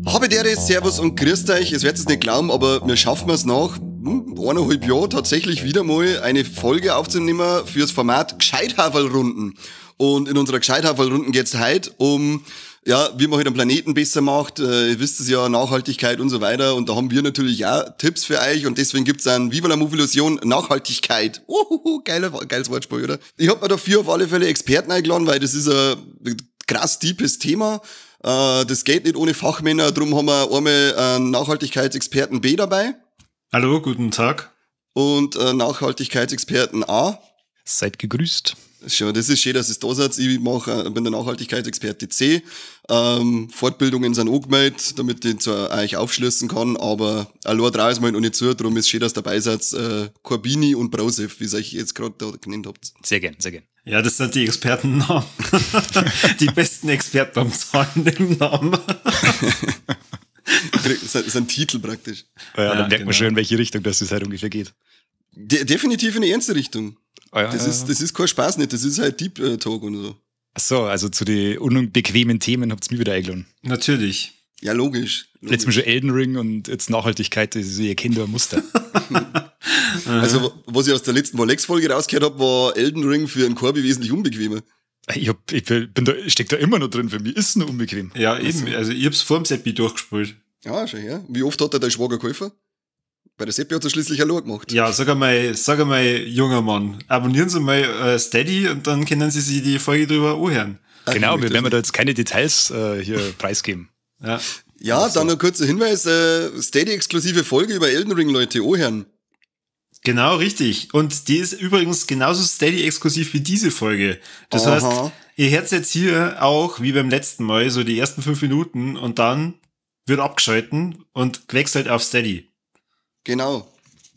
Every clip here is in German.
Habedere, Servus und grüßt euch. Ihr werdet es nicht glauben, aber wir schaffen es nach 1,5 Jahren tatsächlich wieder mal eine Folge aufzunehmen fürs Format Gescheithaferlrunden. Und in unserer Gescheithaferlrunden geht es heute um, ja, wie man halt den Planeten besser macht. Ihr wisst es ja, Nachhaltigkeit und so weiter. Und da haben wir natürlich auch Tipps für euch. Und deswegen gibt's ein Viva la Movilusion Nachhaltigkeit. Geiles Wortspiel, oder? Ich hab mir dafür auf alle Fälle Experten eingeladen, weil das ist ein krass deepes Thema. Das geht nicht ohne Fachmänner, darum haben wir einmal einen Nachhaltigkeitsexperten B dabei. Hallo, guten Tag. Und Nachhaltigkeitsexperten A. Seid gegrüßt. Das ist schön, dass es da seid. Ich bin der Nachhaltigkeitsexperte C. Fortbildungen sind angemeldet, damit ich zu euch aufschließen kann, aber allein drei ist mal noch nicht zu, darum ist schön, dass ihr dabei seid. Corbini und Brausev, wie ihr euch jetzt gerade da genannt habt. Sehr gern, sehr gern. Ja, das sind die Expertennamen. Die besten Experten beim Zahlen im Namen. Das ist ein Titel praktisch. Ja, dann merkt man schon, in welche Richtung das halt ungefähr geht. Definitiv in die ernste Richtung. Das ist kein Spaß nicht, das ist halt Deep Talk und so. Ach so, also zu den unbequemen Themen habt ihr mich wieder eingeladen. Natürlich. Ja, logisch. Letztes Mal schon Elden Ring und jetzt Nachhaltigkeit, das ist ihr kennt ein Muster. Also, was ich aus der letzten Volex-Folge rausgehört habe, war Elden Ring für einen Corby wesentlich unbequemer. Ich steck da immer noch drin, für mich ist es nur unbequem. Ja, eben, also ich hab's vor dem Seppi durchgespielt. Ja, schon her. Wie oft hat dein Schwager geholfen? Bei der Seppi hat er schließlich allein gemacht. Ja, sag einmal, junger Mann, abonnieren Sie mal Steady und dann können Sie sich die Folge drüber anhören. Genau, wir werden da jetzt keine Details hier preisgeben. Ja, dann noch ein kurzer Hinweis, Steady-exklusive Folge über Elden Ring, Leute, anhören. Genau, richtig. Und die ist übrigens genauso Steady-exklusiv wie diese Folge. Das heißt, ihr hört jetzt hier auch, wie beim letzten Mal, so die ersten 5 Minuten und dann wird abgeschalten und gewechselt auf Steady. Genau.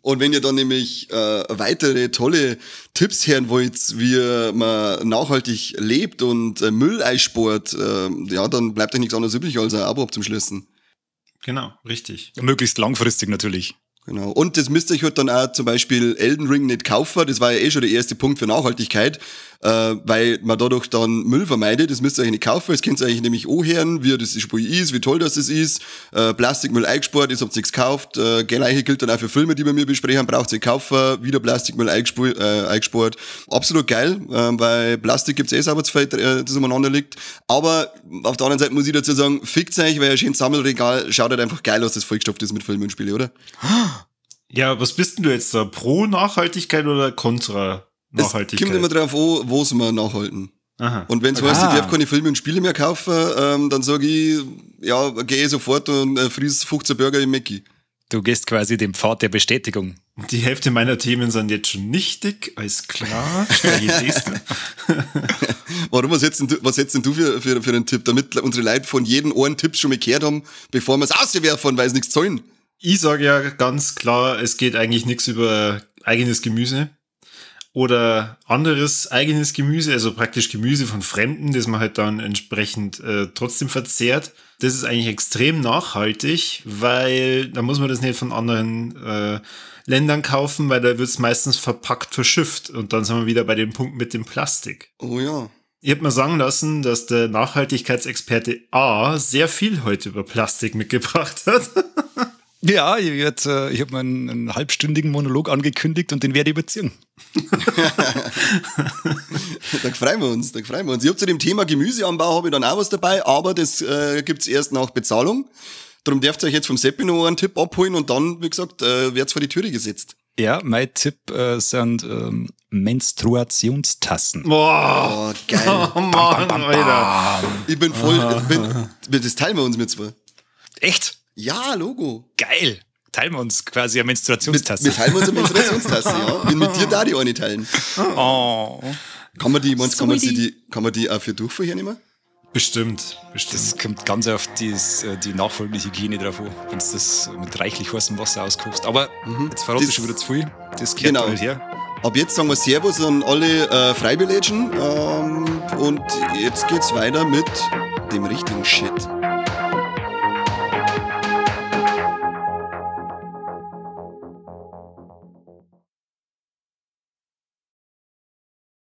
Und wenn ihr dann nämlich weitere tolle Tipps hören wollt, wie man nachhaltig lebt und Müll einspart, ja, dann bleibt euch nichts anderes übrig, als ein Abo abzuschließen. Genau, richtig. Möglichst langfristig natürlich. Genau. Und das müsst ihr euch halt dann auch zum Beispiel Elden Ring nicht kaufen. Das war ja schon der erste Punkt für Nachhaltigkeit, weil man dadurch dann Müll vermeidet. Das müsst ihr euch nicht kaufen. Das könnt ihr euch nämlich anhören, wie das Spiel ist, wie toll das ist. Plastikmüll eingespart, das habt ihr gekauft. Gleiche gilt dann auch für Filme, die wir mir besprechen. Braucht ihr kaufen, wieder Plastikmüll eingespart. Absolut geil, weil Plastik gibt's sauber zu viel, das umeinander liegt. Aber auf der anderen Seite muss ich dazu sagen, fickt euch, weil ein schönes Sammelregal schaut halt einfach geil aus, das vollgestopft ist mit Filmen und Spielen, oder? Ja, was bist denn du jetzt da? Pro Nachhaltigkeit oder kontra Nachhaltigkeit? Es kommt immer drauf an, was wir nachhalten. Aha. Und wenn es heißt, ich darf keine Filme und Spiele mehr kaufen, dann sage ich, ja, gehe sofort und friss 15 Burger im Mäcki. Du gehst quasi den Pfad der Bestätigung. Die Hälfte meiner Themen sind jetzt schon nichtig, alles klar. Was hättest denn du für einen Tipp, damit unsere Leute von jedem einen Tipp schon mal gehört haben, bevor wir es auswerfen, weil sie nichts zahlen? Ich sage ja ganz klar, es geht eigentlich nichts über eigenes Gemüse oder anderes eigenes Gemüse, also praktisch Gemüse von Fremden, das man halt dann entsprechend trotzdem verzehrt. Das ist eigentlich extrem nachhaltig, weil da muss man das nicht von anderen Ländern kaufen, weil da wird es meistens verpackt verschifft und dann sind wir wieder bei dem Punkt mit dem Plastik. Oh ja. Ich habe mir sagen lassen, dass der Nachhaltigkeitsexperte A sehr viel heute über Plastik mitgebracht hat. Ja, ich habe mir einen halbstündigen Monolog angekündigt und den werde ich überziehen. Da freuen wir uns. Ich habe zu dem Thema Gemüseanbau habe ich dann auch was dabei, aber das gibt's erst nach Bezahlung. Darum dürft ihr euch jetzt vom Seppi noch einen Tipp abholen und dann, wie gesagt, wird's vor die Türe gesetzt. Ja, mein Tipp sind Menstruationstassen. Boah, geil. Oh Mann, Alter. Ich bin voll, das teilen wir uns mit zwei. Echt? Ja, Logo. Geil. Teilen wir uns quasi eine Menstruationstasse. Wir teilen uns eine Menstruationstasse, ja. Bin mit dir da die eine teilen. Oh. Kann man die auch für Durchfall hernehmen? Bestimmt. Das kommt ganz auf die nachfolgende Hygiene drauf an, wenn du das mit reichlich heißem Wasser auskochst. Aber jetzt verrate ich schon wieder zu viel. Das gehört genau. halt her. Ab jetzt sagen wir Servus an alle Freibillätschen und jetzt geht's weiter mit dem richtigen Shit.